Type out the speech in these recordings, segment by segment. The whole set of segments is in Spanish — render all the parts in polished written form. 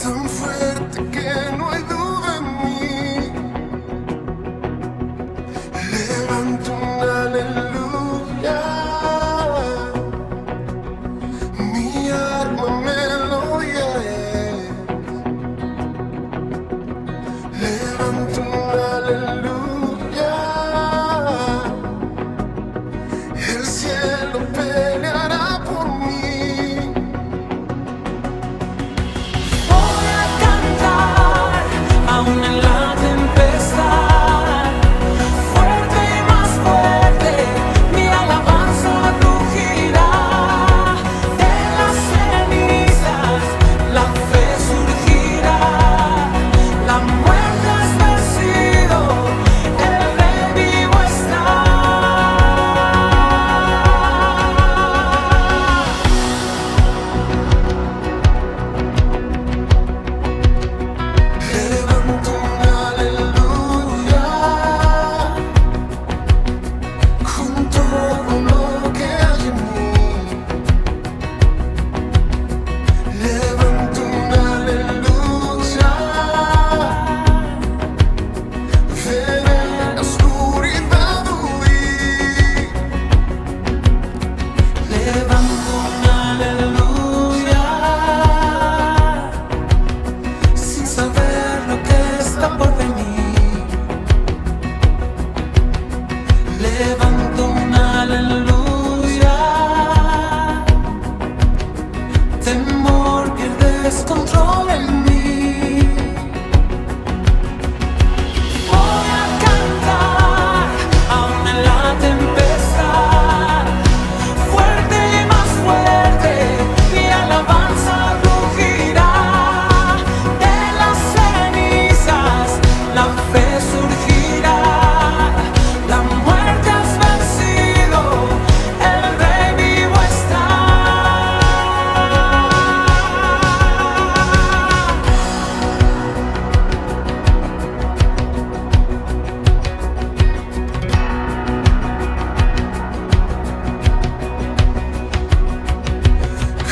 tan fuerte que no hay duda en mí. Levanto una aleluya, mi arma melodía es. Levanto una aleluya, el cielo peleará por mí. Voy a cantar aún en la tempestad, fuerte y más fuerte, mi alabanza rugirá. De las cenizas la fe surgirá, la muerte has vencido, el rey vivo está. Levanto una aleluya, con todo lo que hay en mí. Levanto una aleluya, veré la oscuridad huir. Levanto una aleluya, sin saber lo que está por venir. Levanto una aleluya, temor pierdes control en mí. Voy a cantar aún en la tempestad, fuerte y más fuerte, mi alabanza rugirá. De las cenizas la fe surgirá, la muerte has vencido, el rey vivo está.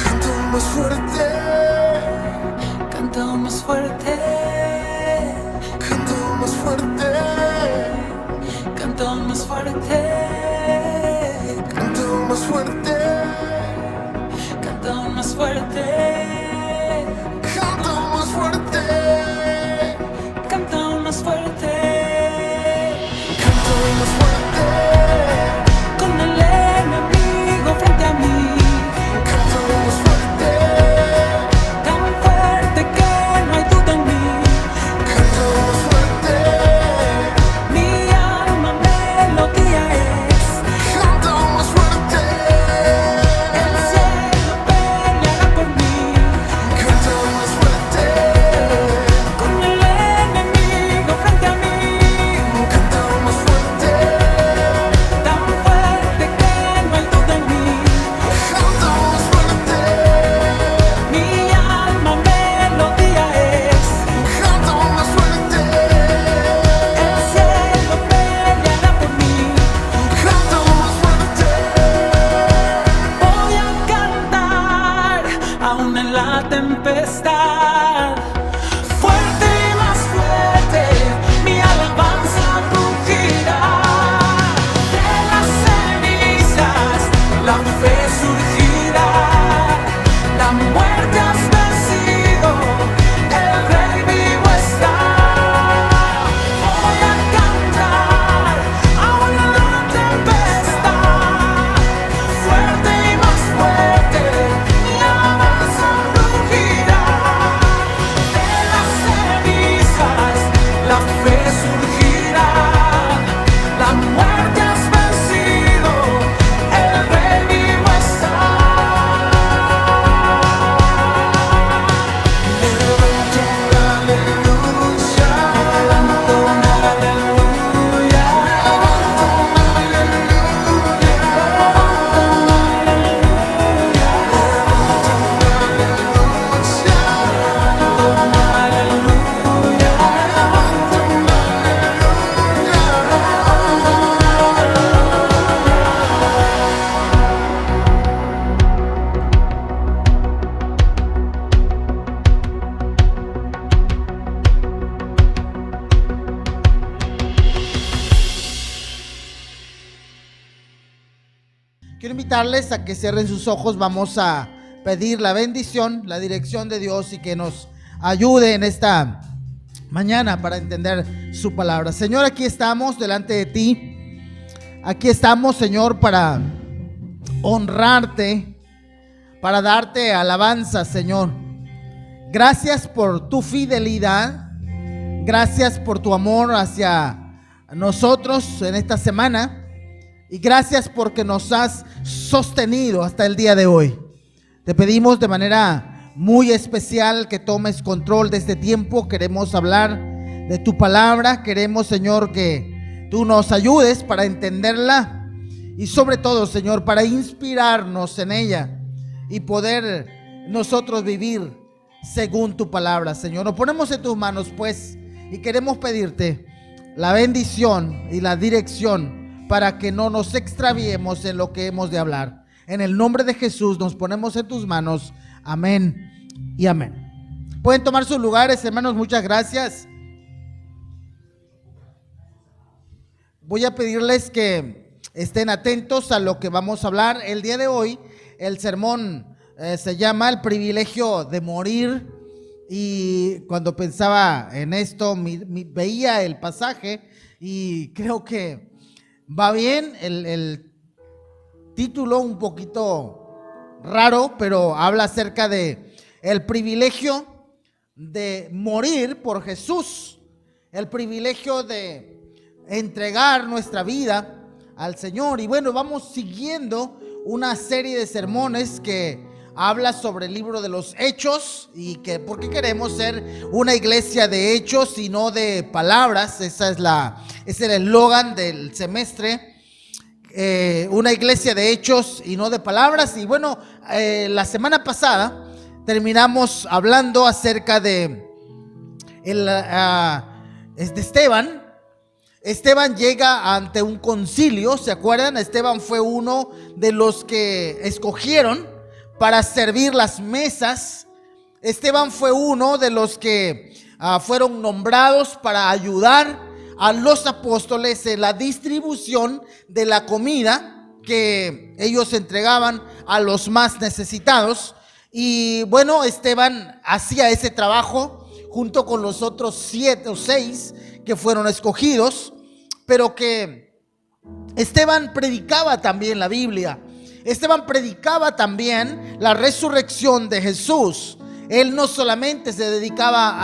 Canto más fuerte, Canto más fuerte, canto más fuerte, canto más fuerte, canto más fuerte, canto más fuerte, canto más fuerte, canto más fuerte. canto más fuerte, Con el enemigo frente a mí, canto más fuerte, tan fuerte que no hay duda en mí. canto más fuerte, Mi alma melodía es. canto más fuerte. Quiero invitarles a que cierren sus ojos. Vamos a pedir la bendición, la dirección de Dios y que nos ayude en esta mañana para entender su palabra. Señor, aquí estamos delante de ti. Aquí estamos, Señor, para honrarte, para darte alabanza, Señor. Gracias por tu fidelidad. Gracias por tu amor hacia nosotros en esta semana. Y gracias porque nos has sostenido hasta el día de hoy. Te pedimos de manera muy especial que tomes control de este tiempo. Queremos hablar de tu palabra. Queremos, Señor, que tú nos ayudes para entenderla. Y sobre todo, Señor, para inspirarnos en ella y poder nosotros vivir según tu palabra, Señor. Nos ponemos en tus manos, pues, y queremos pedirte la bendición y la dirección para que no nos extraviemos en lo que hemos de hablar. En el nombre de Jesús nos ponemos en tus manos. Amén y amén. Pueden tomar sus lugares, hermanos. Muchas gracias. Voy a pedirles que estén atentos a lo que vamos a hablar el día de hoy. El sermón se llama El privilegio de morir. Y cuando pensaba en esto, veía el pasaje y creo que va bien. El título un poquito raro, pero habla acerca de el privilegio de morir por Jesús, el privilegio de entregar nuestra vida al Señor. Y bueno, vamos siguiendo una serie de sermones que habla sobre el libro de los Hechos, y que porque queremos ser una iglesia de hechos y no de palabras. Ese es el eslogan del semestre, una iglesia de hechos y no de palabras. Y bueno, la semana pasada terminamos hablando acerca de Esteban. Esteban llega ante un concilio, ¿se acuerdan? Esteban fue uno de los que escogieron para servir las mesas. Esteban fue uno de los que fueron nombrados para ayudar a los apóstoles en la distribución de la comida que ellos entregaban a los más necesitados. Y bueno, Esteban hacía ese trabajo junto con los otros 7 o 6 que fueron escogidos, pero que Esteban predicaba también la Biblia. Esteban predicaba también la resurrección de Jesús. Él no solamente se dedicaba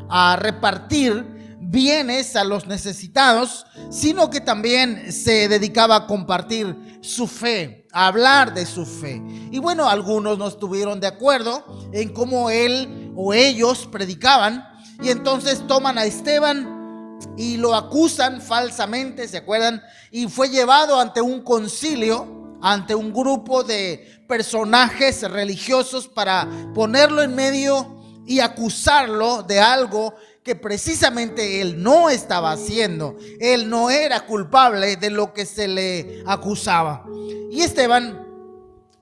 a repartir bienes a los necesitados, sino que también se dedicaba a compartir su fe, a hablar de su fe. Y bueno, algunos no estuvieron de acuerdo en cómo él o ellos predicaban, y entonces toman a Esteban y lo acusan falsamente, ¿se acuerdan? Y fue llevado ante un concilio, ante un grupo de personajes religiosos, para ponerlo en medio y acusarlo de algo que precisamente él no estaba haciendo. Él no era culpable de lo que se le acusaba. Y Esteban,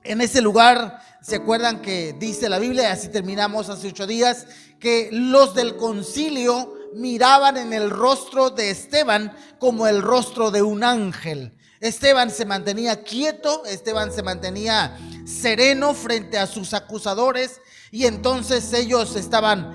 en ese lugar, ¿se acuerdan que dice la Biblia? Así terminamos hace 8 días, que los del concilio miraban en el rostro de Esteban como el rostro de un ángel. Esteban se mantenía quieto, Esteban se mantenía sereno frente a sus acusadores, y entonces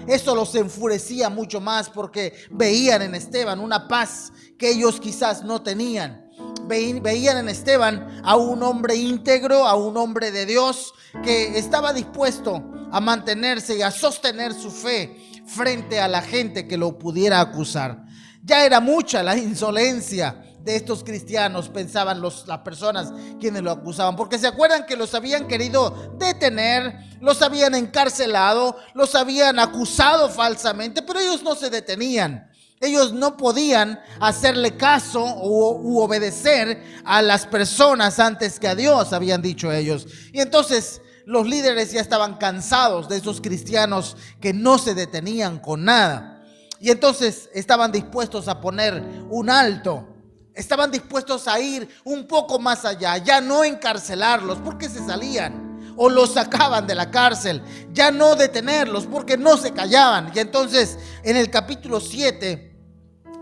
eso los enfurecía mucho más, porque veían en Esteban una paz que ellos quizás no tenían. Veían en Esteban a un hombre íntegro, a un hombre de Dios que estaba dispuesto a mantenerse y a sostener su fe frente a la gente que lo pudiera acusar. Ya era mucha la insolencia de estos cristianos, pensaban las personas quienes lo acusaban, porque se acuerdan que los habían querido detener, los habían encarcelado, los habían acusado falsamente, pero ellos no se detenían. Ellos no podían hacerle caso u obedecer a las personas antes que a Dios, habían dicho ellos. Y entonces los líderes ya estaban cansados de esos cristianos que no se detenían con nada. Y entonces estaban dispuestos a poner un alto. Estaban dispuestos a ir un poco más allá, ya no encarcelarlos porque se salían o los sacaban de la cárcel, ya no detenerlos porque no se callaban. Y entonces en el capítulo 7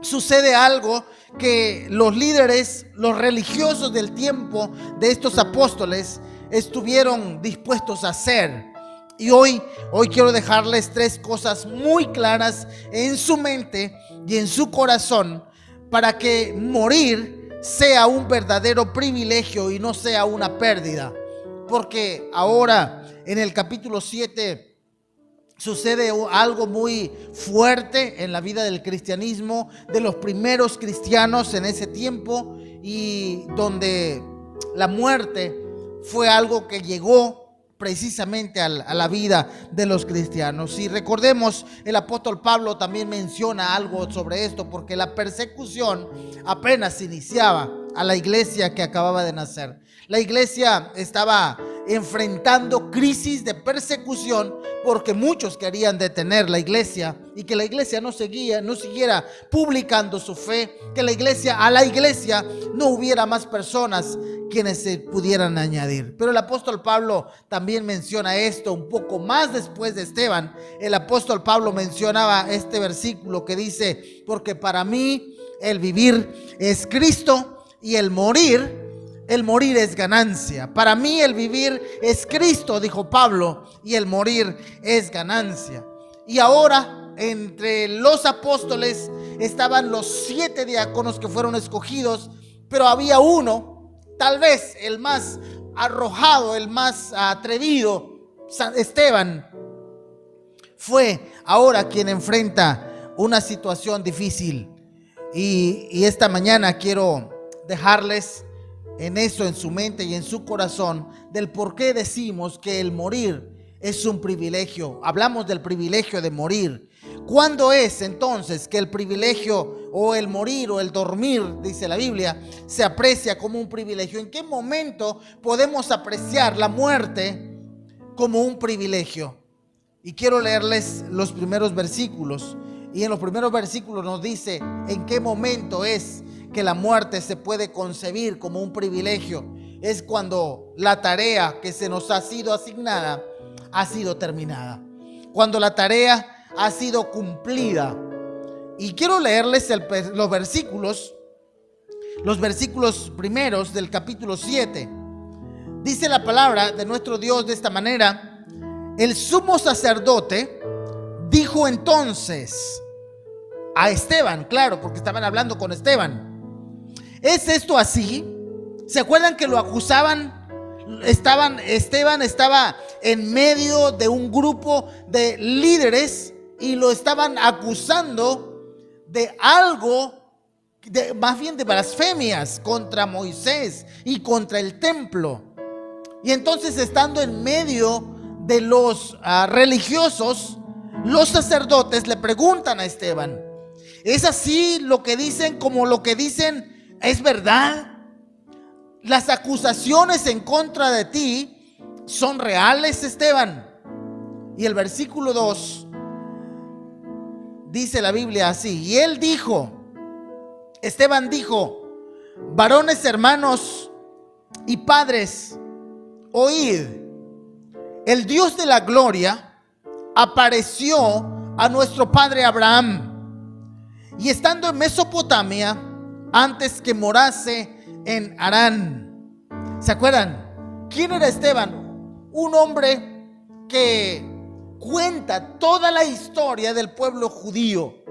sucede algo que los líderes, los religiosos del tiempo de estos apóstoles estuvieron dispuestos a hacer. Y hoy quiero dejarles 3 cosas muy claras en su mente y en su corazón para que morir sea un verdadero privilegio y no sea una pérdida. Porque ahora en el capítulo 7 sucede algo muy fuerte en la vida del cristianismo, de los primeros cristianos en ese tiempo, y donde la muerte fue algo que llegó precisamente a la vida de los cristianos. Y recordemos, el apóstol Pablo también menciona algo sobre esto, porque la persecución apenas iniciaba a la iglesia que acababa de nacer. La iglesia estaba enfrentando crisis de persecución porque muchos querían detener la iglesia y que la iglesia no siguiera publicando su fe, que a la iglesia no hubiera más personas quienes se pudieran añadir. Pero el apóstol Pablo también menciona esto un poco más después de Esteban. El apóstol Pablo mencionaba este versículo que dice: porque para mí el vivir es Cristo y el morir es ganancia. Para mí el vivir es Cristo, dijo Pablo, y el morir es ganancia. Y ahora entre los apóstoles estaban los 7 diáconos que fueron escogidos, pero había uno, tal vez el más arrojado, el más atrevido, Esteban, fue ahora quien enfrenta una situación difícil. Y esta mañana quiero dejarles en eso, en su mente y en su corazón, del por qué decimos que el morir es un privilegio. Hablamos del privilegio de morir. ¿Cuándo es entonces que el privilegio o el morir o el dormir, dice la Biblia, se aprecia como un privilegio? ¿En qué momento podemos apreciar la muerte como un privilegio? Y quiero leerles los primeros versículos. Y en los primeros versículos nos dice en qué momento es que la muerte se puede concebir como un privilegio. Es cuando la tarea que se nos ha sido asignada ha sido terminada, cuando la tarea ha sido cumplida. Y quiero leerles los versículos primeros del capítulo 7. Dice la palabra de nuestro Dios de esta manera: el sumo sacerdote dijo entonces a Esteban, claro, porque estaban hablando con Esteban: ¿es esto así? ¿Se acuerdan que lo acusaban? Esteban estaba en medio de un grupo de líderes y lo estaban acusando de algo, más bien de blasfemias contra Moisés y contra el templo. Y entonces, estando en medio de los religiosos, los sacerdotes le preguntan a Esteban: ¿es así lo que dicen, como lo que dicen es verdad? ¿Las acusaciones en contra de ti son reales, Esteban? Y el versículo 2 dice la Biblia así: y él dijo, Esteban dijo: varones, hermanos y padres, oíd, el Dios de la gloria apareció a nuestro padre Abraham, y estando en Mesopotamia, antes que morase en Harán. ¿Se acuerdan? ¿Quién era Esteban? Un hombre que cuenta toda la historia del pueblo judío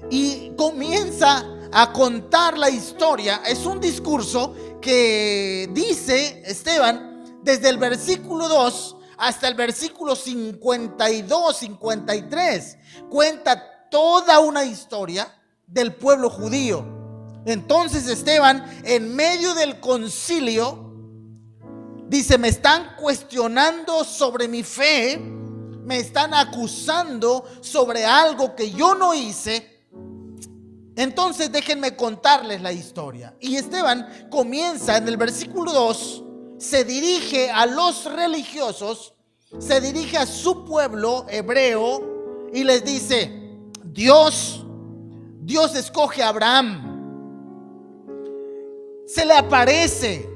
y comienza a contar la historia. Es un discurso que dice Esteban desde el versículo 2 hasta el versículo 52, 53. Cuenta toda una historia del pueblo judío. Entonces Esteban, en medio del concilio, dice: me están cuestionando sobre mi fe, me están acusando sobre algo que yo no hice. Entonces déjenme contarles la historia. Y Esteban comienza en el versículo 2, se dirige a los religiosos, se dirige a su pueblo hebreo y les dice: Dios escoge a Abraham. Se le aparece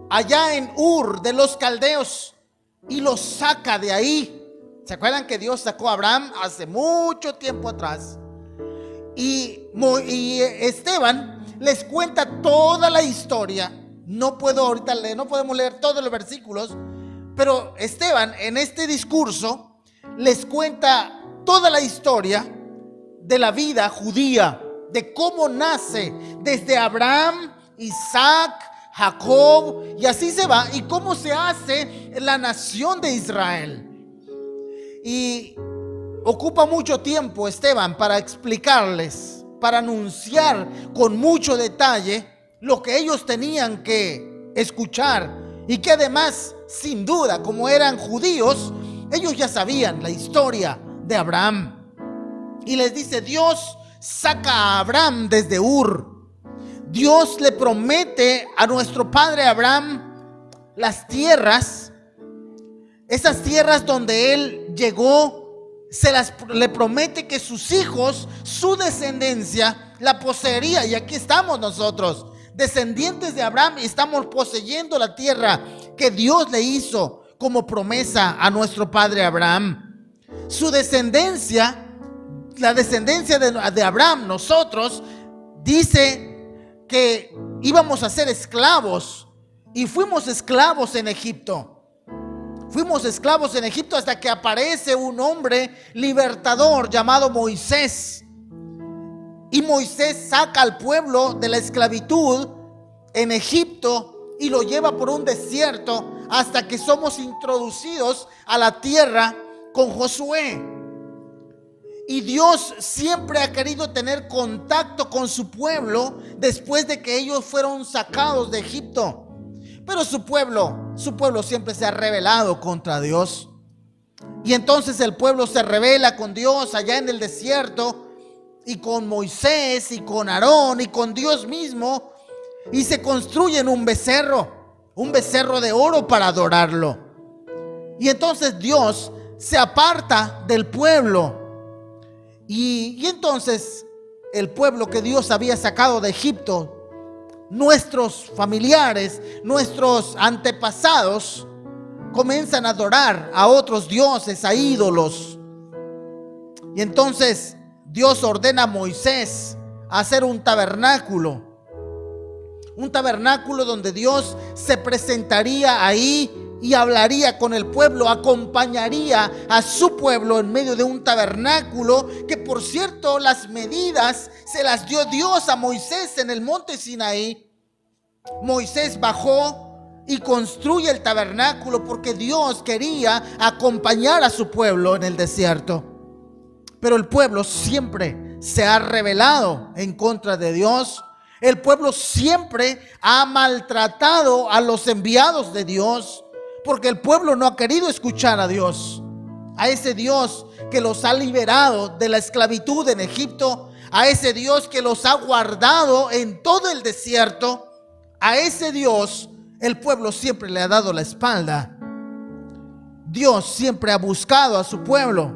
allá en Ur de los caldeos y lo saca de ahí. ¿Se acuerdan que Dios sacó a Abraham hace mucho tiempo atrás? y Esteban les cuenta toda la historia. No puedo ahorita leer, no podemos leer todos los versículos, pero Esteban en este discurso les cuenta toda la historia de la vida judía, de cómo nace desde Abraham, Isaac, Jacob, y así se va, y cómo se hace la nación de Israel. Y ocupa mucho tiempo Esteban para explicarles, para anunciar con mucho detalle lo que ellos tenían que escuchar, y que además, sin duda, como eran judíos, ellos ya sabían la historia de Abraham. Y les dice: Dios saca a Abraham desde Ur. Dios le promete a nuestro padre Abraham las tierras, esas tierras donde él llegó, le promete que sus hijos, su descendencia, la poseería. Y aquí estamos nosotros, descendientes de Abraham, y estamos poseyendo la tierra que Dios le hizo como promesa a nuestro padre Abraham. Su descendencia, la descendencia de Abraham, nosotros, dice que íbamos a ser esclavos, y fuimos esclavos en Egipto. Fuimos esclavos en Egipto hasta que aparece un hombre libertador llamado Moisés. Y Moisés saca al pueblo de la esclavitud en Egipto y lo lleva por un desierto hasta que somos introducidos a la tierra con Josué. Y Dios siempre ha querido tener contacto con su pueblo después de que ellos fueron sacados de Egipto. Pero su pueblo siempre se ha rebelado contra Dios. Y entonces el pueblo se rebela con Dios allá en el desierto, y con Moisés y con Aarón y con Dios mismo, y se construyen un becerro de oro para adorarlo. Y entonces Dios se aparta del pueblo. Y entonces el pueblo que Dios había sacado de Egipto, nuestros familiares, nuestros antepasados, comienzan a adorar a otros dioses, a ídolos. Y entonces Dios ordena a Moisés hacer un tabernáculo donde Dios se presentaría ahí y hablaría con el pueblo, acompañaría a su pueblo en medio de un tabernáculo, que por cierto las medidas se las dio Dios a Moisés en el monte Sinaí. Moisés bajó y construye el tabernáculo porque Dios quería acompañar a su pueblo en el desierto. Pero el pueblo siempre se ha rebelado en contra de Dios. El pueblo siempre ha maltratado a los enviados de Dios, porque el pueblo no ha querido escuchar a Dios, a ese Dios que los ha liberado de la esclavitud en Egipto, a ese Dios que los ha guardado en todo el desierto. A ese Dios el pueblo siempre le ha dado la espalda. Dios siempre ha buscado a su pueblo,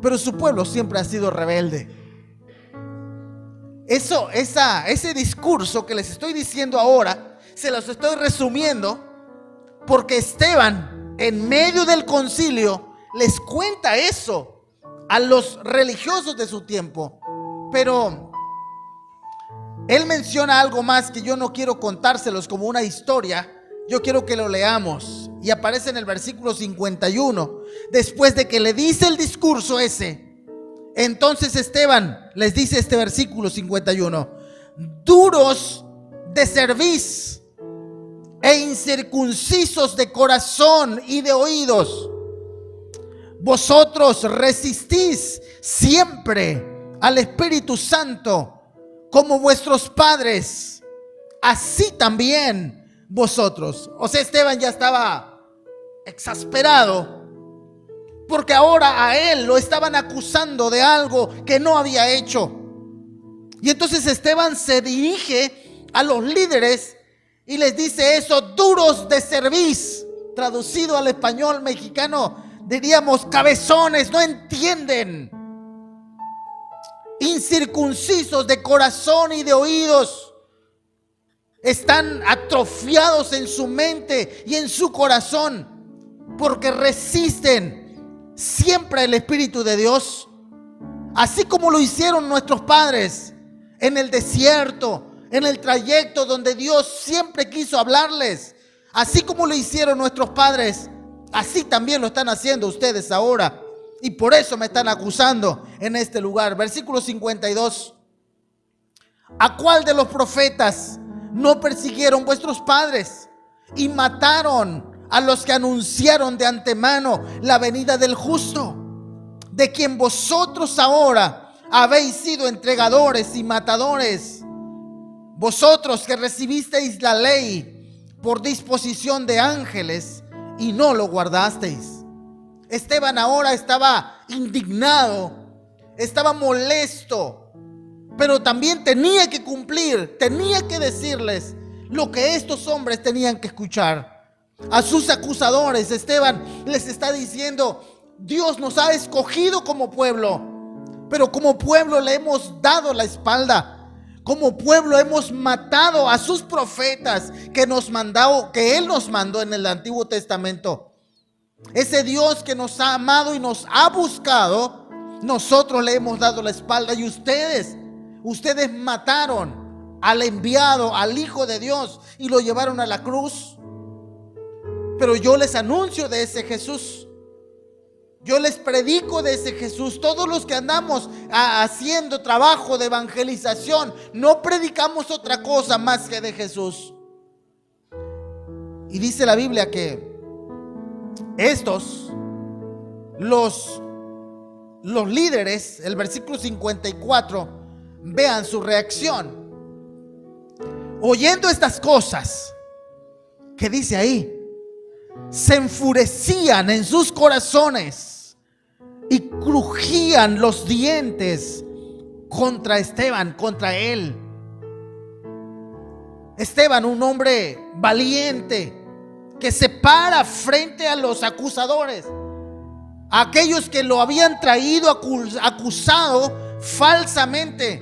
pero su pueblo siempre ha sido rebelde. Ese discurso que les estoy diciendo ahora, se los estoy resumiendo, porque Esteban, en medio del concilio, les cuenta eso a los religiosos de su tiempo. Pero él menciona algo más que yo no quiero contárselos como una historia. Yo quiero que lo leamos. Y aparece en el versículo 51. Después de que le dice el discurso ese, entonces Esteban les dice este versículo 51: duros de cerviz e incircuncisos de corazón y de oídos, vosotros resistís siempre al Espíritu Santo como vuestros padres, así también vosotros. O sea, Esteban ya estaba exasperado, porque ahora a él lo estaban acusando de algo que no había hecho. Y entonces Esteban se dirige a los líderes y les dice eso: duros de cerviz. Traducido al español mexicano diríamos cabezones, no entienden. Incircuncisos de corazón y de oídos. Están atrofiados en su mente y en su corazón, porque resisten siempre el Espíritu de Dios. así como lo hicieron nuestros padres en el desierto, en el trayecto donde Dios siempre quiso hablarles. Así como lo hicieron nuestros padres, así también lo están haciendo ustedes ahora. Y por eso me están acusando en este lugar. Versículo 52. ¿A cuál de los profetas no persiguieron vuestros padres y mataron a los que anunciaron de antemano la venida del justo, de quien vosotros ahora habéis sido entregadores y matadores? Vosotros que recibisteis la ley por disposición de ángeles y no lo guardasteis. Esteban ahora estaba indignado, estaba molesto, pero también tenía que cumplir, tenía que decirles lo que estos hombres tenían que escuchar. A sus acusadores, Esteban les está diciendo: Dios nos ha escogido como pueblo, pero como pueblo le hemos dado la espalda. Como pueblo hemos matado a sus profetas que Él nos mandó en el Antiguo Testamento. Ese Dios que nos ha amado y nos ha buscado, nosotros le hemos dado la espalda. Y ustedes mataron al enviado, al Hijo de Dios, y lo llevaron a la cruz. Pero yo les anuncio de ese Jesús. Yo les predico de ese Jesús. Todos los que andamos haciendo trabajo de evangelización, no predicamos otra cosa más que de Jesús. Y dice la Biblia que estos, los líderes, el versículo 54, vean su reacción. Oyendo estas cosas que dice ahí, se enfurecían en sus corazones y crujían los dientes contra Esteban, contra él. Esteban, un hombre valiente que se para frente a los acusadores, a aquellos que lo habían traído acusado falsamente.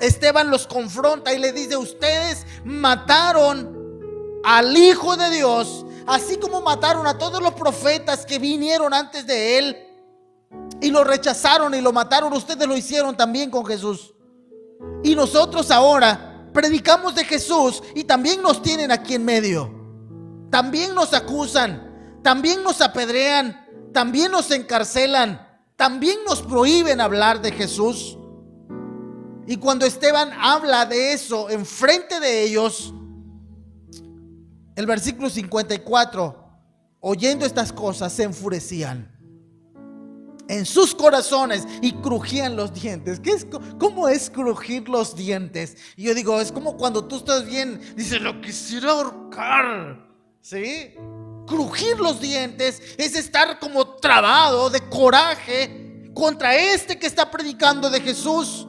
Esteban los confronta y le dice: ustedes mataron al Hijo de Dios, así como mataron a todos los profetas que vinieron antes de él y lo rechazaron y lo mataron. Ustedes lo hicieron también con Jesús. Y nosotros ahora predicamos de Jesús y también nos tienen aquí en medio. También nos acusan, también nos apedrean, también nos encarcelan, también nos prohíben hablar de Jesús. Y cuando Esteban habla de eso en frente de ellos, el versículo 54, oyendo estas cosas, se enfurecían en sus corazones y crujían los dientes. ¿Cómo es crujir los dientes? Y yo digo, es como cuando tú estás bien, dices: lo quisiera ahorcar, ¿sí? Crujir los dientes es estar como trabado de coraje contra este que está predicando de Jesús.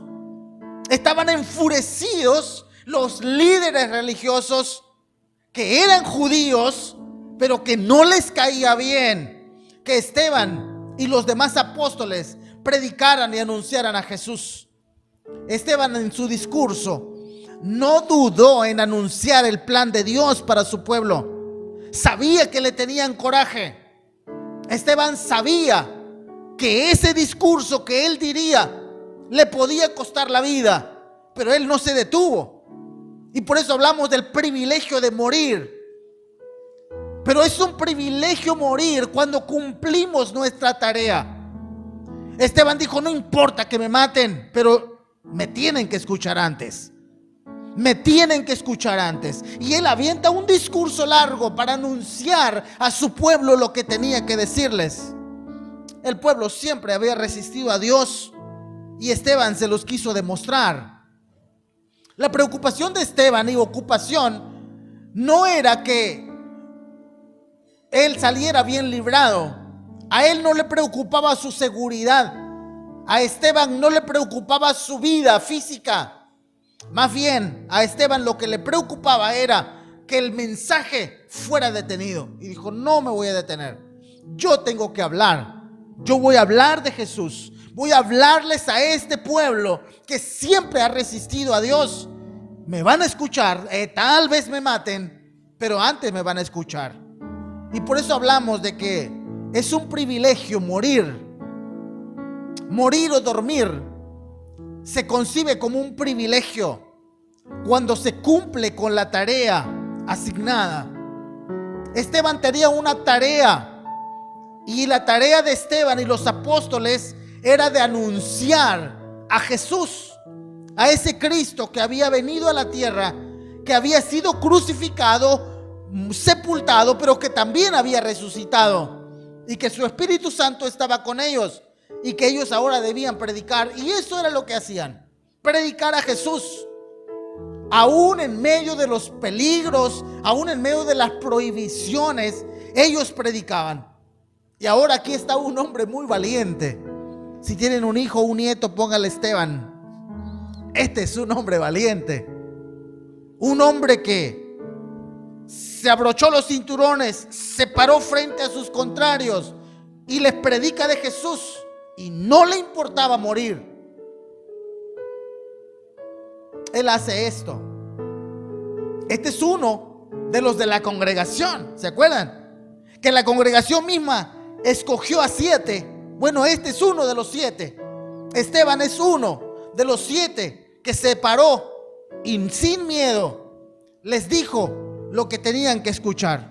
Estaban enfurecidos los líderes religiosos que eran judíos, pero que no les caía bien que Esteban y los demás apóstoles predicaran y anunciaran a Jesús. Esteban, en su discurso, no dudó en anunciar el plan de Dios para su pueblo. Sabía que le tenían coraje. Esteban sabía que ese discurso que él diría le podía costar la vida, pero él no se detuvo. Y por eso hablamos del privilegio de morir. Pero es un privilegio morir cuando cumplimos nuestra tarea. Esteban dijo: no importa que me maten, pero me tienen que escuchar antes. Me tienen que escuchar antes. Y él avienta un discurso largo para anunciar a su pueblo lo que tenía que decirles. El pueblo siempre había resistido a Dios y Esteban se los quiso demostrar. La preocupación de Esteban y ocupación no era que él saliera bien librado. A él no le preocupaba su seguridad. A Esteban no le preocupaba su vida física. Más bien, a Esteban lo que le preocupaba era que el mensaje fuera detenido. Y dijo: no me voy a detener. Yo tengo que hablar. Yo voy a hablar de Jesús. Voy a hablarles a este pueblo que siempre ha resistido a Dios. Me van a escuchar, tal vez me maten, pero antes me van a escuchar. Y por eso hablamos de que es un privilegio morir o dormir se concibe como un privilegio cuando se cumple con la tarea asignada. Esteban tenía una tarea, y la tarea de Esteban y los apóstoles era de anunciar a Jesús, a ese Cristo que había venido a la tierra, que había sido crucificado, sepultado, pero que también había resucitado, y que su Espíritu Santo estaba con ellos, y que ellos ahora debían predicar. Y eso era lo que hacían: predicar a Jesús, aún en medio de los peligros, aún en medio de las prohibiciones. Ellos predicaban. Y ahora aquí está un hombre muy valiente. Si tienen un hijo o un nieto, póngale Esteban. Este es un hombre valiente, un hombre que se abrochó los cinturones, se paró frente a sus contrarios y les predica de Jesús, y no le importaba morir. Él hace esto. Este es uno de los de la congregación. ¿Se acuerdan? Que la congregación misma escogió a 7. Bueno, este es uno de los 7. Esteban es uno de los 7 que se paró y sin miedo les dijo lo que tenían que escuchar.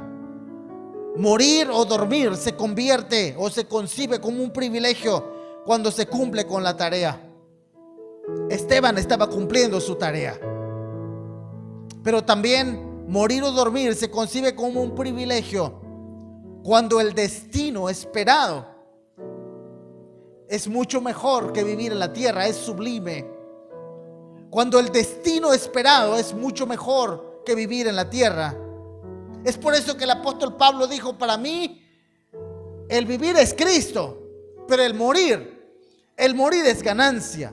Morir o dormir se convierte o se concibe como un privilegio cuando se cumple con la tarea. Esteban estaba cumpliendo su tarea. Pero también morir o dormir se concibe como un privilegio cuando el destino esperado es mucho mejor que vivir en la tierra, es sublime. Cuando el destino esperado es mucho mejor que vivir en la tierra. Es por eso que el apóstol Pablo dijo: para mí el vivir es Cristo, pero el morir es ganancia.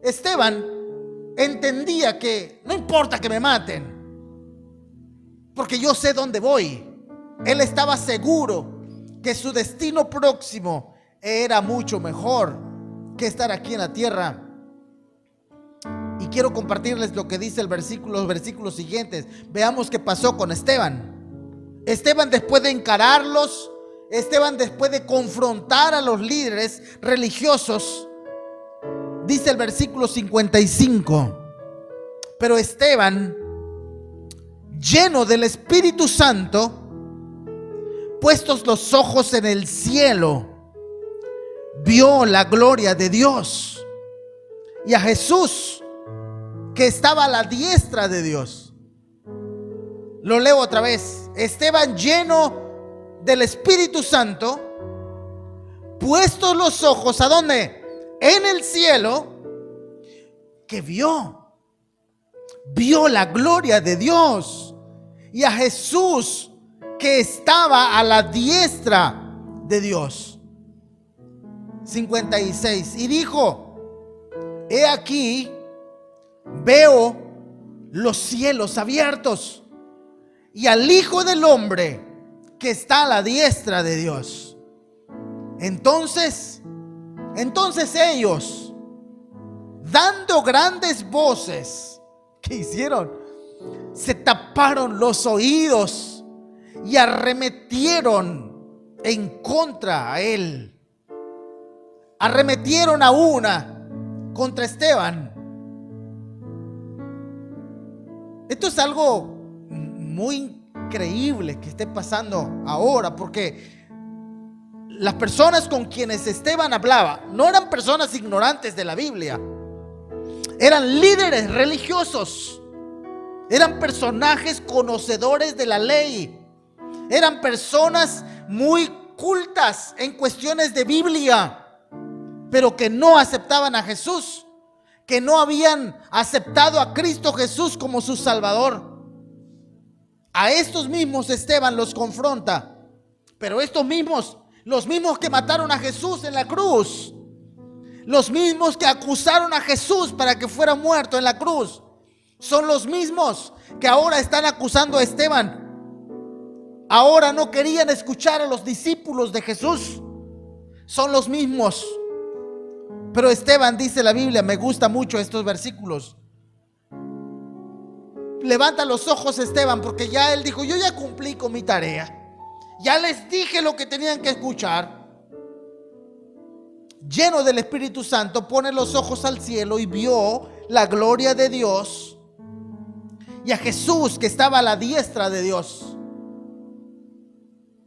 Esteban entendía que no importa que me maten, porque yo sé dónde voy. Él estaba seguro que su destino próximo era mucho mejor que estar aquí en la tierra. Y quiero compartirles lo que dice los versículos siguientes. Veamos qué pasó con Esteban. Esteban, después de encararlos, Esteban, después de confrontar a los líderes religiosos, dice el versículo 55: pero Esteban, lleno del Espíritu Santo, puestos los ojos en el cielo, vio la gloria de Dios y a Jesús que estaba a la diestra de Dios. Lo leo otra vez. Esteban, lleno del Espíritu Santo, puestos los ojos, ¿a dónde? En el cielo, que vio la gloria de Dios y a Jesús que estaba a la diestra de Dios. 56. Y dijo: he aquí, veo los cielos abiertos y al Hijo del Hombre que está a la diestra de Dios. Entonces ellos, dando grandes voces, ¿qué hicieron? Se taparon los oídos y arremetieron en contra a él. Arremetieron a una contra Esteban. Esto es algo muy increíble que esté pasando ahora, porque las personas con quienes Esteban hablaba no eran personas ignorantes de la Biblia. Eran líderes religiosos. Eran personajes conocedores de la ley. Eran personas muy cultas en cuestiones de Biblia, pero que no aceptaban a Jesús, que no habían aceptado a Cristo Jesús como su Salvador. A estos mismos Esteban los confronta. Pero estos mismos, los mismos que mataron a Jesús en la cruz, los mismos que acusaron a Jesús para que fuera muerto en la cruz, son los mismos que ahora están acusando a Esteban. Ahora no querían escuchar a los discípulos de Jesús. Son los mismos. Pero Esteban, dice la Biblia, me gusta mucho estos versículos. Levanta los ojos Esteban, porque ya él dijo: yo ya cumplí con mi tarea. Ya les dije lo que tenían que escuchar. lleno del Espíritu Santo, pone los ojos al cielo y vio la gloria de Dios y a Jesús que estaba a la diestra de Dios.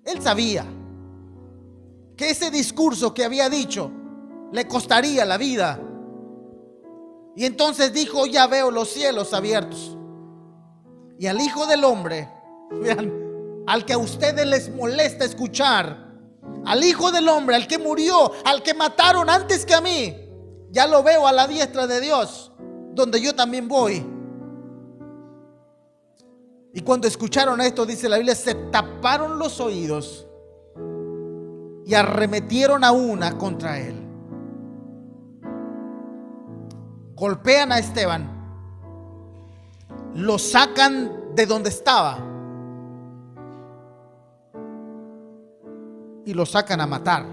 Él sabía que ese discurso que había dicho le costaría la vida. Y entonces dijo: ya veo los cielos abiertos y al Hijo del Hombre, vean, al que a ustedes les molesta escuchar, al Hijo del Hombre, al que murió, al que mataron antes que a mí, ya lo veo a la diestra de Dios, donde yo también voy. Y cuando escucharon esto, dice la Biblia, se taparon los oídos y arremetieron a una contra él. Golpean a Esteban, lo sacan de donde estaba y lo sacan a matar.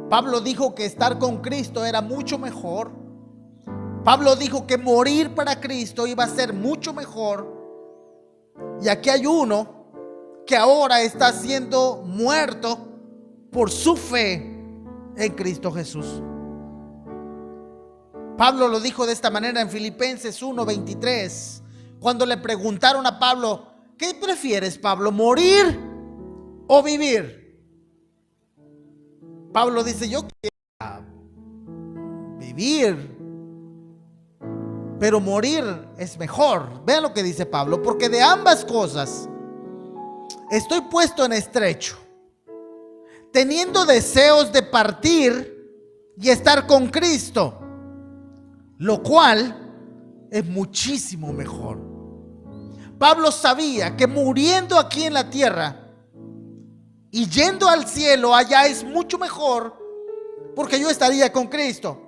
Pablo dijo que estar con Cristo era mucho mejor. Pablo dijo que morir para Cristo iba a ser mucho mejor. Y aquí hay uno que ahora está siendo muerto por su fe en Cristo Jesús. Pablo lo dijo de esta manera en Filipenses 1:23, cuando le preguntaron a Pablo: ¿qué prefieres, Pablo, morir o vivir? Pablo dice: yo quiero vivir, pero morir es mejor. Vean lo que dice Pablo: porque de ambas cosas estoy puesto en estrecho, teniendo deseos de partir y estar con Cristo, lo cual es muchísimo mejor. Pablo sabía que muriendo aquí en la tierra y yendo al cielo allá es mucho mejor, porque yo estaría con Cristo.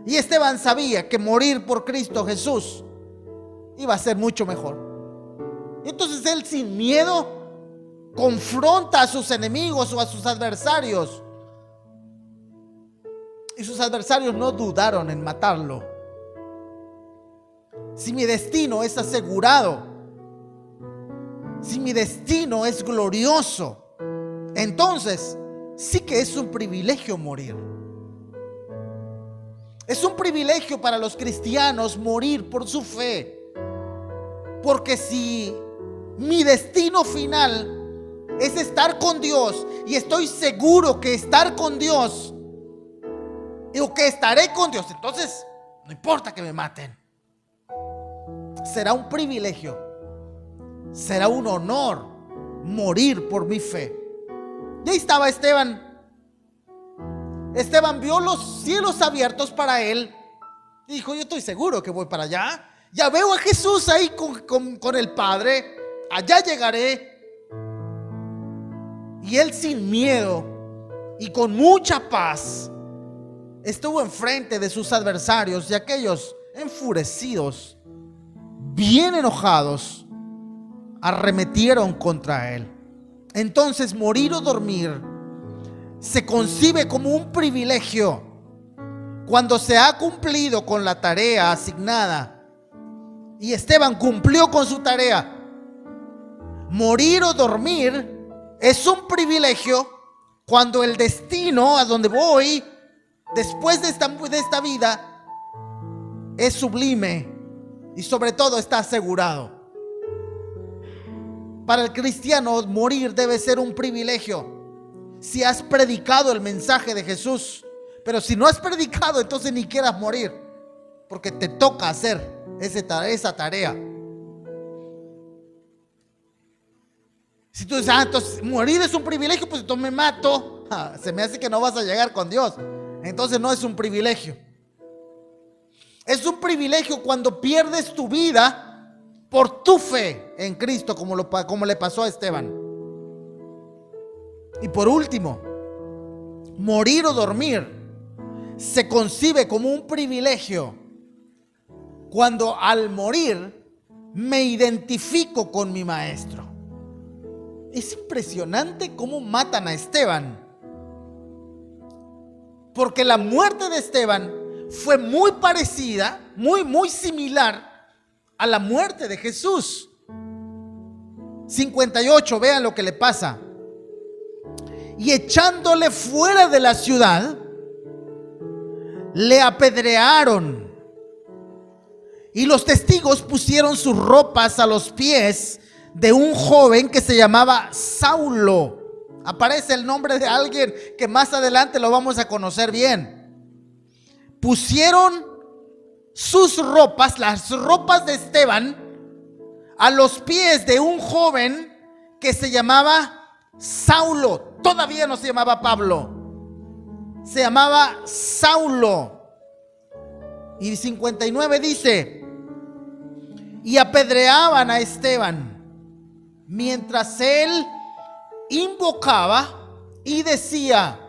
Y Esteban sabía que morir por Cristo Jesús iba a ser mucho mejor. Entonces él, sin miedo, confronta a sus enemigos o a sus adversarios. Y sus adversarios no dudaron en matarlo. Si mi destino es asegurado, si mi destino es glorioso, entonces sí que es un privilegio morir. Es un privilegio para los cristianos morir por su fe. Porque si mi destino final es estar con Dios, y estoy seguro que estar con Dios, o que estaré con Dios, entonces no importa que me maten. Será un privilegio, será un honor morir por mi fe. Y ahí estaba Esteban. Esteban vio los cielos abiertos para él y dijo: yo estoy seguro que voy para allá. Ya veo a Jesús ahí con el Padre. Allá llegaré. Y él, sin miedo y con mucha paz, estuvo enfrente de sus adversarios, y aquellos, enfurecidos, bien enojados, arremetieron contra él. Entonces, morir o dormir se concibe como un privilegio cuando se ha cumplido con la tarea asignada. Y Esteban cumplió con su tarea. Morir o dormir es un privilegio cuando el destino a donde voy después de esta vida es sublime y sobre todo está asegurado. Para el cristiano, morir debe ser un privilegio si has predicado el mensaje de Jesús. Pero si no has predicado, entonces ni quieras morir, porque te toca hacer esa tarea. Si tú dices: entonces morir es un privilegio, pues entonces me mato, se me hace que no vas a llegar con Dios. Entonces no es un privilegio. Es un privilegio cuando pierdes tu vida por tu fe en Cristo, como le pasó a Esteban. Y por último, morir o dormir se concibe como un privilegio cuando al morir me identifico con mi maestro. Es impresionante cómo matan a Esteban, porque la muerte de Esteban fue muy parecida, muy similar a la muerte de Jesús. 58, vean lo que le pasa. y echándole fuera de la ciudad, le apedrearon. Y los testigos pusieron sus ropas a los pies de un joven que se llamaba Saulo. Aparece el nombre de alguien que más adelante lo vamos a conocer bien. Pusieron sus ropas, las ropas de Esteban, a los pies de un joven que se llamaba Saulo. Todavía no se llamaba Pablo, se llamaba Saulo. Y 59 dice: y apedreaban a Esteban mientras él invocaba y decía: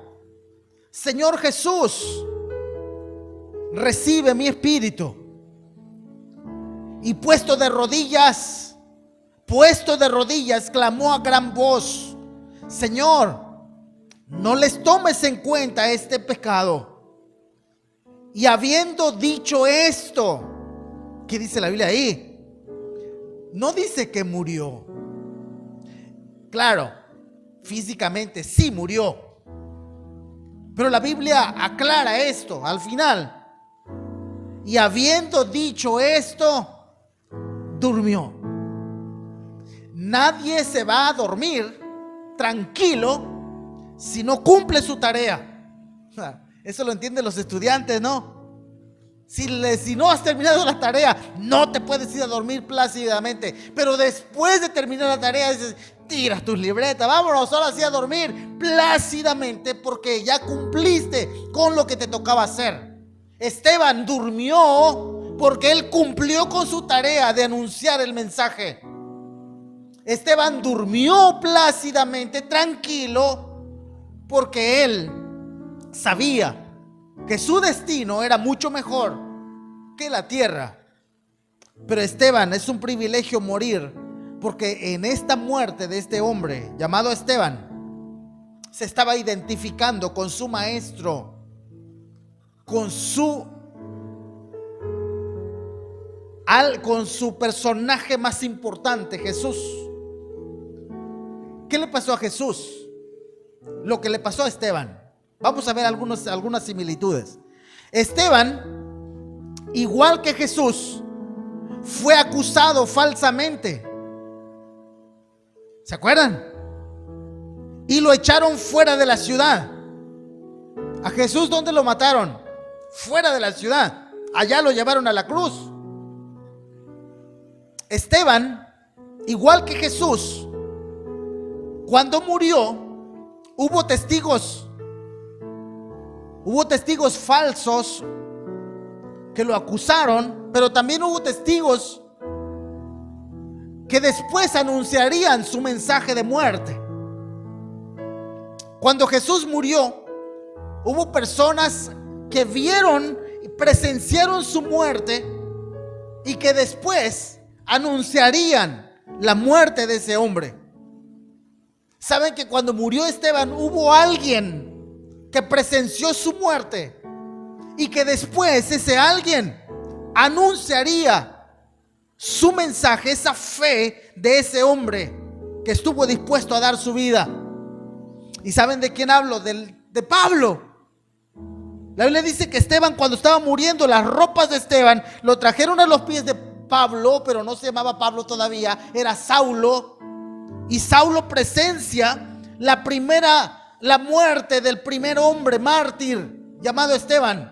Señor Jesús, recibe mi espíritu. Y puesto de rodillas, clamó a gran voz: Señor, no les tomes en cuenta este pecado. Y habiendo dicho esto, ¿qué dice la Biblia ahí? No dice que murió. Claro, físicamente sí murió, pero la Biblia aclara esto al final. Y habiendo dicho esto, durmió. Nadie se va a dormir tranquilo si no cumple su tarea. Eso lo entienden los estudiantes, ¿no? Si no has terminado la tarea, no te puedes ir a dormir plácidamente. Pero después de terminar la tarea, dices: tiras tus libretas, vámonos ahora sí a dormir plácidamente, porque ya cumpliste con lo que te tocaba hacer. Esteban durmió porque él cumplió con su tarea de anunciar el mensaje. Esteban durmió plácidamente, tranquilo, porque él sabía que su destino era mucho mejor que la tierra. Pero Esteban, es un privilegio morir, porque en esta muerte de este hombre llamado Esteban, se estaba identificando con su maestro, con su personaje más importante, Jesús. ¿Qué le pasó a Jesús? Lo que le pasó a Esteban. Vamos a ver algunas similitudes. Esteban, igual que Jesús, fue acusado falsamente. ¿Se acuerdan? Y lo echaron fuera de la ciudad. A Jesús, ¿dónde lo mataron? Fuera de la ciudad. Allá lo llevaron a la cruz. Esteban, igual que Jesús, cuando murió, hubo testigos falsos que lo acusaron, pero también hubo testigos que después anunciarían su mensaje de muerte. Cuando Jesús murió, hubo personas que vieron y presenciaron su muerte y que después anunciarían la muerte de ese hombre. Saben que cuando murió Esteban, hubo alguien que presenció su muerte y que después ese alguien anunciaría su mensaje, esa fe de ese hombre que estuvo dispuesto a dar su vida. ¿Y saben de quién hablo? De Pablo. La Biblia dice que Esteban, cuando estaba muriendo, las ropas de Esteban lo trajeron a los pies de Pablo, pero no se llamaba Pablo todavía, era Saulo. Y Saulo presencia la muerte del primer hombre mártir llamado Esteban.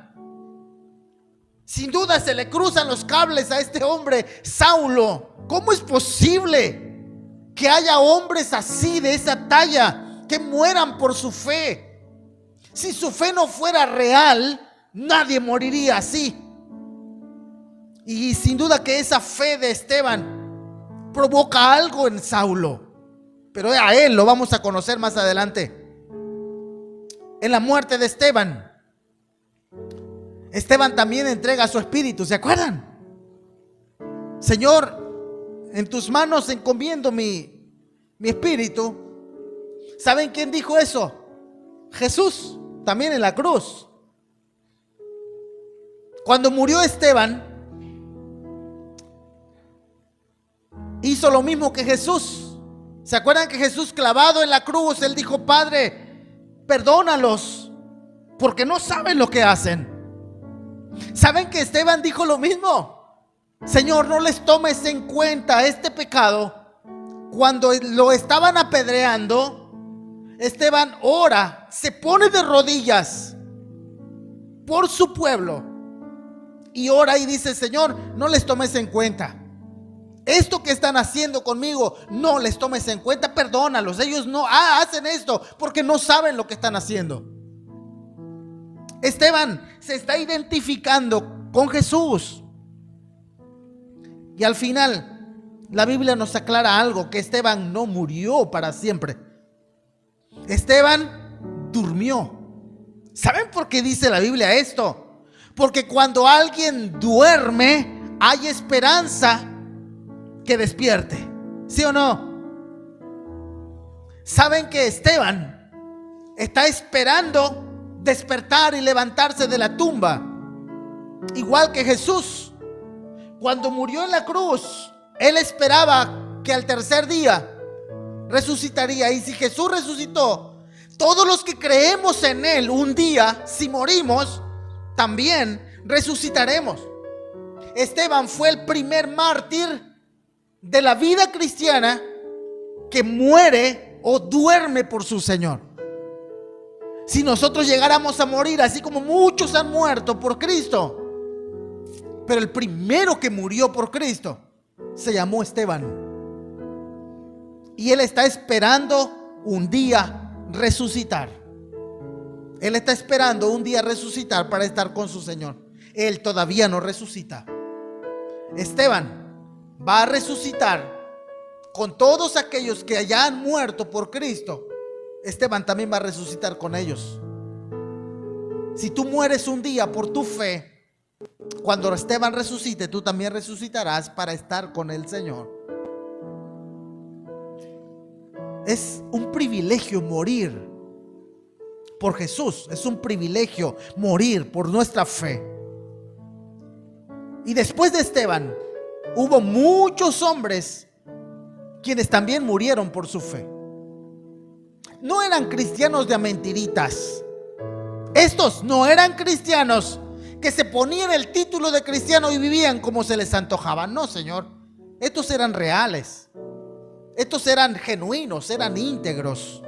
Sin duda se le cruzan los cables a este hombre, Saulo. ¿Cómo es posible que haya hombres así, de esa talla, que mueran por su fe? Si su fe no fuera real, nadie moriría así. Y sin duda que esa fe de Esteban provoca algo en Saulo. Pero a él lo vamos a conocer más adelante. En la muerte de Esteban, Esteban también entrega su espíritu. ¿Se acuerdan? Señor, en tus manos encomiendo mi espíritu. ¿Saben quién dijo eso? Jesús, también en la cruz. Cuando murió Esteban, hizo lo mismo que Jesús. ¿Se acuerdan que Jesús, clavado en la cruz, él dijo: Padre, perdónalos, porque no saben lo que hacen. ¿Saben que Esteban dijo lo mismo? Señor, no les tomes en cuenta este pecado. Cuando lo estaban apedreando, Esteban ora, se pone de rodillas por su pueblo y ora y dice: Señor, no les tomes en cuenta esto que están haciendo conmigo, no les tomes en cuenta, perdónalos. Ellos no hacen esto porque no saben lo que están haciendo. Esteban se está identificando con Jesús. Y al final la Biblia nos aclara algo: que Esteban no murió para siempre. Esteban durmió. ¿Saben por qué dice la Biblia esto? Porque cuando alguien duerme, hay esperanza que despierte. ¿Sí o no? ¿Saben que Esteban está esperando despertar y levantarse de la tumba? Igual que Jesús, cuando murió en la cruz, él esperaba que al tercer día resucitaría. Y si Jesús resucitó, todos los que creemos en él, un día, si morimos, también resucitaremos. Esteban fue el primer mártir de la vida cristiana que muere o duerme por su Señor. Si nosotros llegáramos a morir, así como muchos han muerto por Cristo, pero el primero que murió por Cristo se llamó Esteban. Y él está esperando un día resucitar. Él está esperando un día resucitar para estar con su Señor. Él todavía no resucita. Esteban va a resucitar con todos aquellos que ya han muerto por Cristo. Esteban también va a resucitar con ellos. Si tú mueres un día por tu fe, cuando Esteban resucite, tú también resucitarás para estar con el Señor. Es un privilegio morir por Jesús. Es un privilegio morir por nuestra fe. Y después de Esteban, hubo muchos hombres quienes también murieron por su fe. No eran cristianos de a mentiritas. Estos no eran cristianos que se ponían el título de cristiano y vivían como se les antojaba. No, Señor. Estos eran reales. Estos eran genuinos, eran íntegros.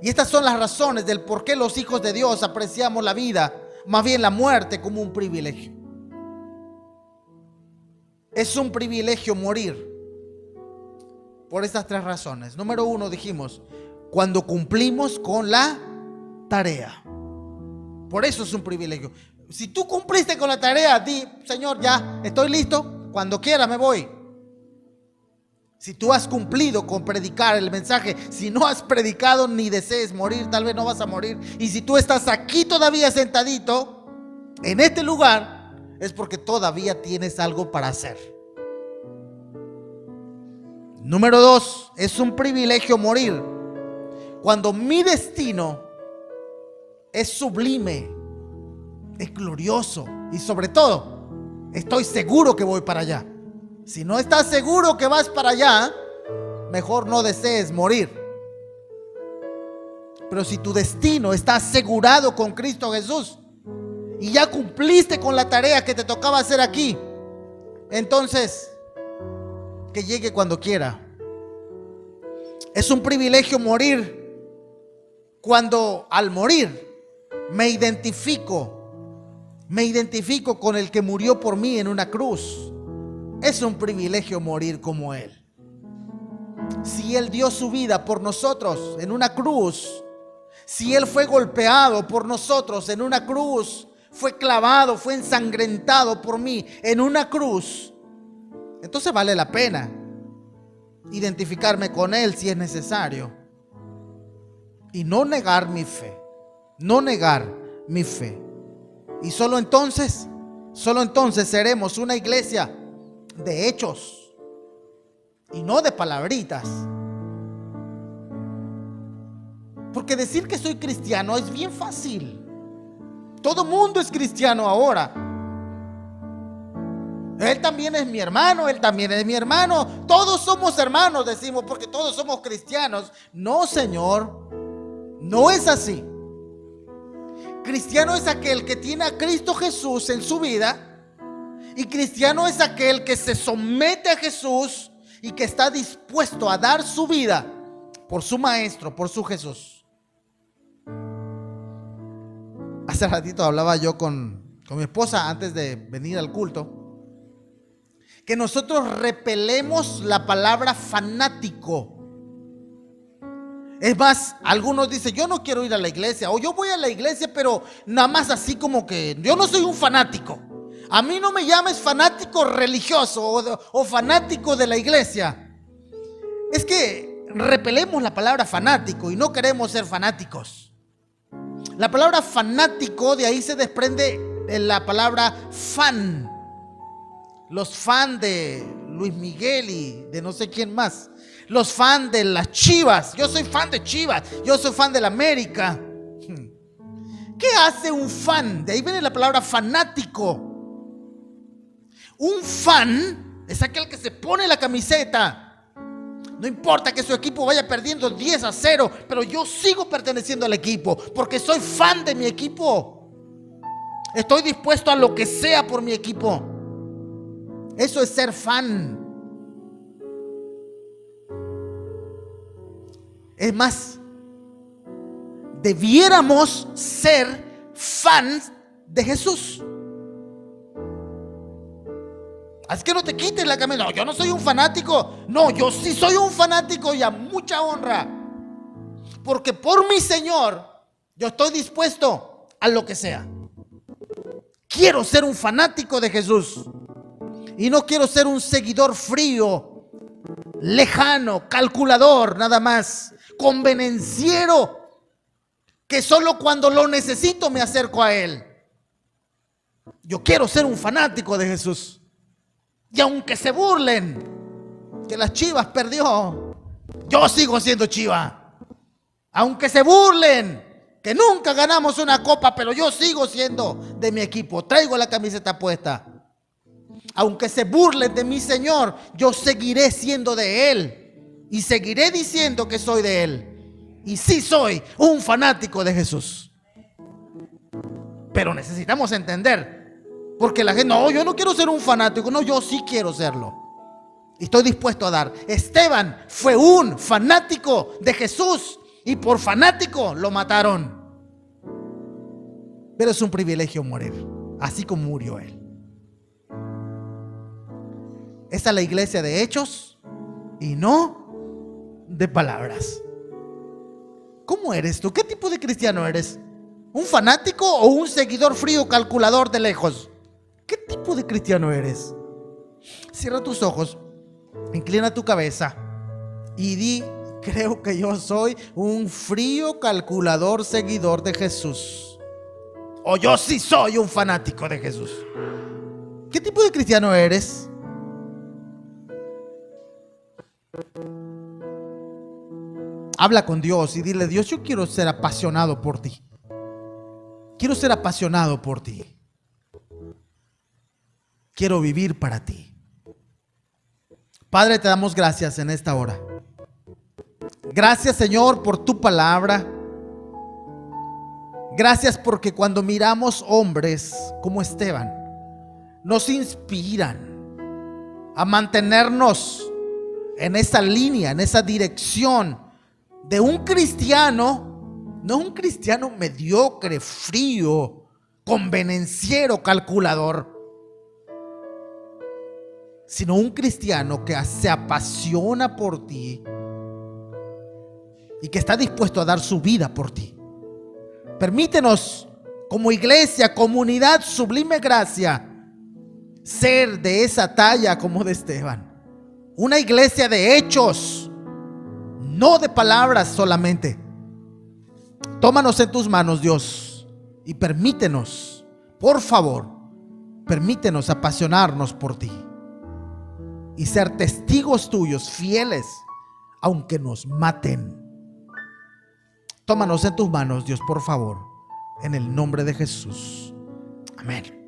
Y estas son las razones del por qué los hijos de Dios apreciamos la vida, más bien la muerte, como un privilegio. Es un privilegio morir por estas tres razones. Número uno, dijimos, cuando cumplimos con la tarea. Por eso es un privilegio. Si tú cumpliste con la tarea, di: Señor, ya estoy listo, cuando quiera me voy. Si tú has cumplido con predicar el mensaje, si no has predicado ni desees morir, tal vez no vas a morir. Y si tú estás aquí todavía sentadito en este lugar, es porque todavía tienes algo para hacer. Número dos, es un privilegio morir cuando mi destino es sublime, es glorioso y sobre todo estoy seguro que voy para allá. Si no estás seguro que vas para allá, mejor no desees morir. Pero si tu destino está asegurado con Cristo Jesús y ya cumpliste con la tarea que te tocaba hacer aquí, entonces que llegue cuando quiera. Es un privilegio morir cuando al morir me identifico con el que murió por mí en una cruz. Es un privilegio morir como Él. Si Él dio su vida por nosotros en una cruz, si Él fue golpeado por nosotros en una cruz, fue clavado, fue ensangrentado por mí en una cruz, entonces vale la pena identificarme con Él si es necesario. Y no negar mi fe. No negar mi fe. Y solo entonces seremos una iglesia de hechos y no de palabritas. Porque decir que soy cristiano es bien fácil. Todo mundo es cristiano ahora. Él también es mi hermano, él también es mi hermano. Todos somos hermanos, decimos, porque todos somos cristianos. No, Señor. No es así. Cristiano es aquel que tiene a Cristo Jesús en su vida, y cristiano es aquel que se somete a Jesús y que está dispuesto a dar su vida por su Maestro, por su Jesús. Hace ratito hablaba yo con mi esposa antes de venir al culto, que nosotros repelemos la palabra fanático. Es más, algunos dicen, yo no quiero ir a la iglesia, o yo voy a la iglesia, pero nada más así como que yo no soy un fanático. A mí no me llames fanático religioso o fanático de la iglesia. Es que repelemos la palabra fanático y no queremos ser fanáticos. La palabra fanático, de ahí se desprende la palabra fan. Los fan de Luis Miguel y de no sé quién más. Los fan de las Chivas. Yo soy fan de Chivas. Yo soy fan de la América. ¿Qué hace un fan? De ahí viene la palabra fanático. Un fan es aquel que se pone la camiseta. No importa que su equipo vaya perdiendo 10-0, pero yo sigo perteneciendo al equipo porque soy fan de mi equipo. Estoy dispuesto a lo que sea por mi equipo. Eso es ser fan. Es más, debiéramos ser fans de Jesús. Así que no te quites la camisa. No, yo no soy un fanático. No, yo sí soy un fanático y a mucha honra. Porque por mi Señor, yo estoy dispuesto a lo que sea. Quiero ser un fanático de Jesús. Y no quiero ser un seguidor frío, lejano, calculador, nada más. Convenenciero, que solo cuando lo necesito me acerco a Él. Yo quiero ser un fanático de Jesús. Y aunque se burlen que las Chivas perdió, yo sigo siendo Chiva. Aunque se burlen que nunca ganamos una copa, pero yo sigo siendo de mi equipo. Traigo la camiseta puesta. Aunque se burlen de mi Señor, yo seguiré siendo de Él. Y seguiré diciendo que soy de Él. Y sí soy un fanático de Jesús. Pero necesitamos entender, porque la gente, no, yo no quiero ser un fanático. No, yo sí quiero serlo. Y estoy dispuesto a dar. Esteban fue un fanático de Jesús. Y por fanático lo mataron. Pero es un privilegio morir, así como murió él. Esta es la iglesia de hechos y no de palabras. ¿Cómo eres tú? ¿Qué tipo de cristiano eres? ¿Un fanático o un seguidor frío calculador de lejos? ¿Qué tipo de cristiano eres? Cierra tus ojos, inclina tu cabeza y di: creo que yo soy un frío calculador seguidor de Jesús. O yo sí soy un fanático de Jesús. ¿Qué tipo de cristiano eres? Habla con Dios y dile: Dios, yo quiero ser apasionado por ti. Quiero ser apasionado por ti. Quiero vivir para ti. Padre, te damos gracias en esta hora. Gracias, Señor, por tu palabra. Gracias porque cuando miramos hombres como Esteban, nos inspiran a mantenernos en esa línea, en esa dirección de un cristiano, no un cristiano mediocre, frío, convenenciero, calculador, sino un cristiano que se apasiona por ti y que está dispuesto a dar su vida por ti. Permítenos, como iglesia, comunidad Sublime Gracia, ser de esa talla como de Esteban. Una iglesia de hechos, no de palabras solamente. Tómanos en tus manos, Dios, y permítenos, por favor, permítenos apasionarnos por ti y ser testigos tuyos fieles, aunque nos maten. Tómanos en tus manos, Dios, por favor, en el nombre de Jesús. Amén.